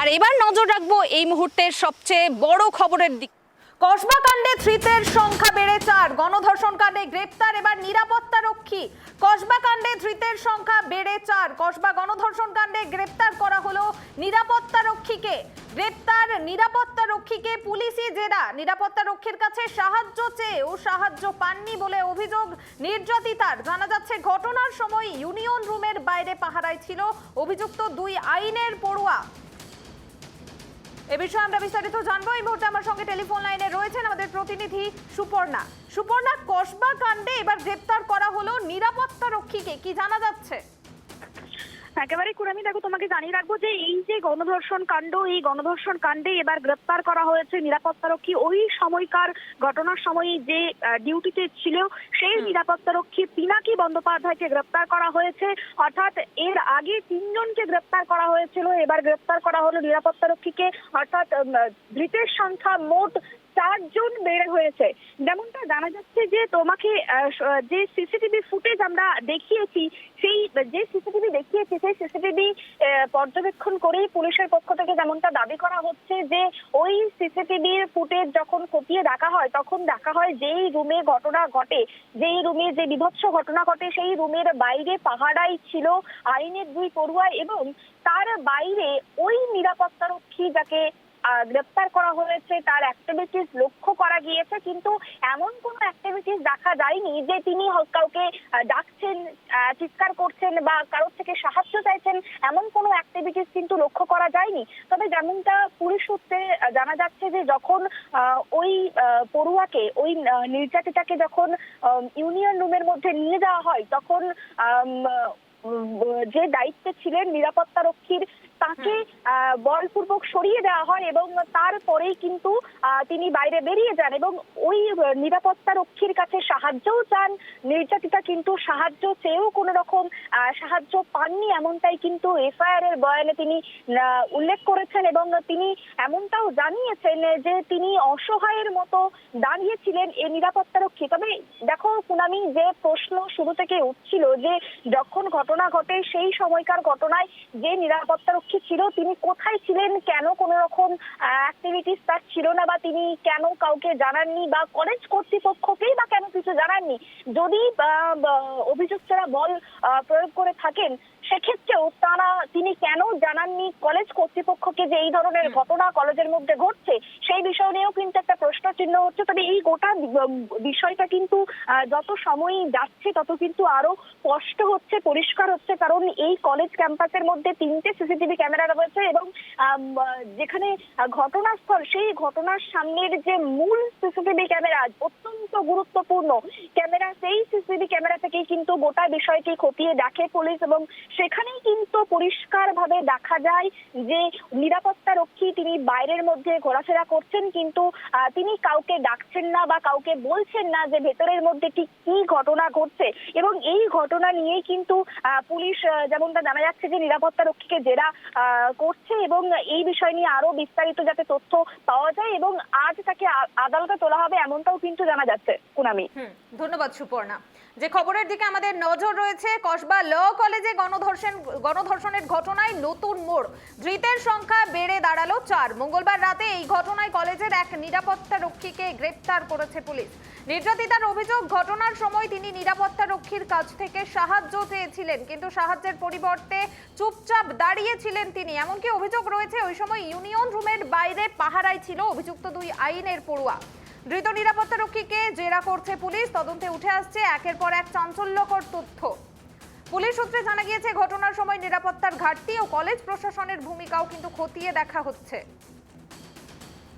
আর এবার নজর রাখবো এই মুহূর্তের সবচেয়ে বড় খবরের দিক। কসবা কাণ্ডে ধৃতের সংখ্যা বেড়ে 4, গণধর্ষণ কাণ্ডে গ্রেপ্তার এবার নিরাপত্তা রক্ষী। কসবা কাণ্ডে ধৃতের সংখ্যা বেড়ে 4, কসবা গণধর্ষণ কাণ্ডে গ্রেপ্তার করা হলো নিরাপত্তা রক্ষীকে। গ্রেপ্তার নিরাপত্তা রক্ষীকে পুলিশি জেরা। নিরাপত্তা রক্ষীর কাছে সাহায্য চেয়েও সাহায্য পাননি বলে অভিযোগ নির্যাতিতার। জানা যাচ্ছে ঘটনার সময় ইউনিয়ন রুমের বাইরে পাহারায় ছিল অভিযুক্ত 2 আইনের পড়ুয়া। এ বিষয়ে আমরা বিস্তারিত জানবো। এই মুহূর্তে আমার সঙ্গে টেলিফোন লাইনে রয়েছেন আমাদের প্রতিনিধি সুপর্ণা। সুপর্ণা, কসবা কাণ্ডে এবার গ্রেপ্তার করা হলো নিরাপত্তা রক্ষীকে, কি জানা যাচ্ছে? একেবারে কুরামি, দেখো তোমাকে জানিয়ে রাখবো যে এই যে গণধর্ষণ কাণ্ড, এই গণধর্ষণ কাণ্ডে এবার গ্রেপ্তার করা হয়েছে নিরাপত্তারক্ষী। ওই সময়কার ঘটনার সময় যে ডিউটিতে ছিল সেই নিরাপত্তারক্ষী পিনাকি বন্দ্যোপাধ্যায়কে গ্রেপ্তার করা হয়েছে। অর্থাৎ এর আগে 3 জনকে গ্রেপ্তার করা হয়েছিল, এবার গ্রেপ্তার করা হলো নিরাপত্তারক্ষীকে। অর্থাৎ ধৃতের সংখ্যা মোট 4 জন বেড়ে হয়েছে। যেমনটা জানা যাচ্ছে যে তোমাকে যে সিসিটিভি ফুটেজ আমরা দেখিয়েছি, সেই যে সিসিটিভি দেখিয়েছি সেই সিসিটিভি পর্যবেক্ষণ করেই পুলিশের পক্ষ থেকে যেমনটা দাবি করা হচ্ছে যে ওই সিসিটিভির ফুটেজ যখন খতিয়ে দেখা হয় তখন দেখা হয় যেই রুমে ঘটনা ঘটে, যেই রুমে যে বিভৎস ঘটনা ঘটে সেই রুমের বাইরে পাহারায় ছিল আইনের 2 পড়ুয়া এবং তার বাইরে ওই নিরাপত্তারক্ষী যাকে গ্রেপ্তার করা হয়েছে তার অ্যাক্টিভিটিস লক্ষ্য করা গিয়েছে, কিন্তু এমন কোনো অ্যাক্টিভিটিস দেখা যায়নি যে তিনি কাউকে ডাকছেন, চিৎকার করছেন বা কারোর থেকে সাহায্য চাইছেন, এমন কোনো অ্যাক্টিভিটিস কিন্তু লক্ষ্য করা যায়নি। তবে যেমনটা পুলিশ সূত্রে জানা যাচ্ছে যে যখন ওই পড়ুয়াকে, ওই নির্যাতিতাকে যখন ইউনিয়ন রুমের মধ্যে নিয়ে যাওয়া হয় তখন যে দায়িত্বে ছিলেন নিরাপত্তারক্ষীর তাকে বলপূর্বক সরিয়ে দেওয়া হয় এবং তারপরেই কিন্তু তিনি বাইরে বেরিয়ে যান এবং ওই নিরাপত্তারক্ষীর কাছে সাহায্যও চান নির্যাতিতা, কিন্তু সাহায্য চেয়েও কোনো রকম সাহায্য পাননি, এমনটাই কিন্তু এফআইআর এর বয়ানে তিনি উল্লেখ করেছেন এবং তিনি এমনটাও জানিয়েছেন যে তিনি অসহায়ের মতো দাঁড়িয়েছিলেন এই নিরাপত্তারক্ষী। তবে দেখো পুনামি, যে প্রশ্ন শুরু থেকে উঠছিল যে যখন ঘটনা ঘটে সেই সময়কার ঘটনায় যে নিরাপত্তারক্ষী ছিল তিনি কোথায় ছিলেন, কেন কোনো রকম অ্যাক্টিভিটিস তার ছিল না বা তিনি কেন কাউকে জানাননি বা কলেজ কর্তৃপক্ষকেই বা কেন কিছু জানাননি। যদি অভিযুক্তরা বল প্রয়োগ করে থাকেন সেক্ষেত্রেও তিনি কেন জানাননি কলেজ কর্তৃপক্ষকে যে এই ধরনের ঘটনা কলেজের মধ্যে ঘটছে, সেই বিষয় নিয়েও কিন্তু একটা প্রশ্ন চিহ্ন হচ্ছে। তবে এই গোটা বিষয়টা কিন্তু যত সময় যাচ্ছে তত কিন্তু আরো স্পষ্ট হচ্ছে, পরিষ্কার হচ্ছে, কারণ এই কলেজ ক্যাম্পাসের মধ্যে 3টে সিসিটিভি ক্যামেরা রয়েছে এবং যেখানে ঘটনাস্থল সেই ঘটনার সামনের যে মূল সিসিটিভি ক্যামেরা অত্যন্ত গুরুত্বপূর্ণ ক্যামেরা, সেই সিসিটিভি ক্যামেরা থেকেই কিন্তু গোটা বিষয়টি খতিয়ে দেখে পুলিশ এবং সেখানেই কিন্তু পরিষ্কার ভাবে দেখা যায় যে নিরাপত্তারক্ষী তিনি বাইরের মধ্যে ঘোরাফেরা করছেন, কিন্তু তিনি কাউকে ডাকছেন না বা কাউকে বলছেন না যে ভেতরের মধ্যে ঠিক কি ঘটনা ঘটছে। এবং এই ঘটনা নিয়েই কিন্তু পুলিশ যেমনটা জানা যাচ্ছে যে নিরাপত্তারক্ষীকে জেরা করছে এবং এই বিষয় নিয়ে আরো বিস্তারিত যাতে তথ্য পাওয়া যায় এবং আজ তাকে আদালতে তোলা হবে এমনটাও কিন্তু জানা যাচ্ছে। কুনামি, ধন্যবাদ সুপর্ণা। যে খবরের দিকে আমাদের নজর রয়েছে, কসবা ল কলেজে গণধর্ষণের ঘটনায় নতুন মোড়। ধৃতের সংখ্যা বেড়ে দাঁড়ালো 4। মঙ্গলবার রাতে এই ঘটনায় কলেজের এক নিরাপত্তা রক্ষীকে গ্রেপ্তার করেছে পুলিশ। নির্যাতিতার অভিযোগ ঘটনার সময় তিনি নিরাপত্তা রক্ষীর কাছ থেকে সাহায্য চেয়েছিলেন, কিন্তু সাহায্যের পরিবর্তে চুপচাপ দাঁড়িয়েছিলেন তিনি। এমনকি অভিযোগ রয়েছে ওই সময় ইউনিয়ন রুমের বাইরে পাহারায় ছিল অভিযুক্ত 2 আইনের পড়ুয়া। ধৃত নিরাপত্তারক্ষীকে জেরা করছে পুলিশ। তদন্তে উঠে আসছে একের পর এক চাঞ্চল্যকর তথ্য। পুলিশ সূত্রে জানা গিয়েছে ঘটনার সময় নিরাপত্তার ঘাটতি ও কলেজ প্রশাসনের ভূমিকাও কিন্তু খতিয়ে দেখা হচ্ছে।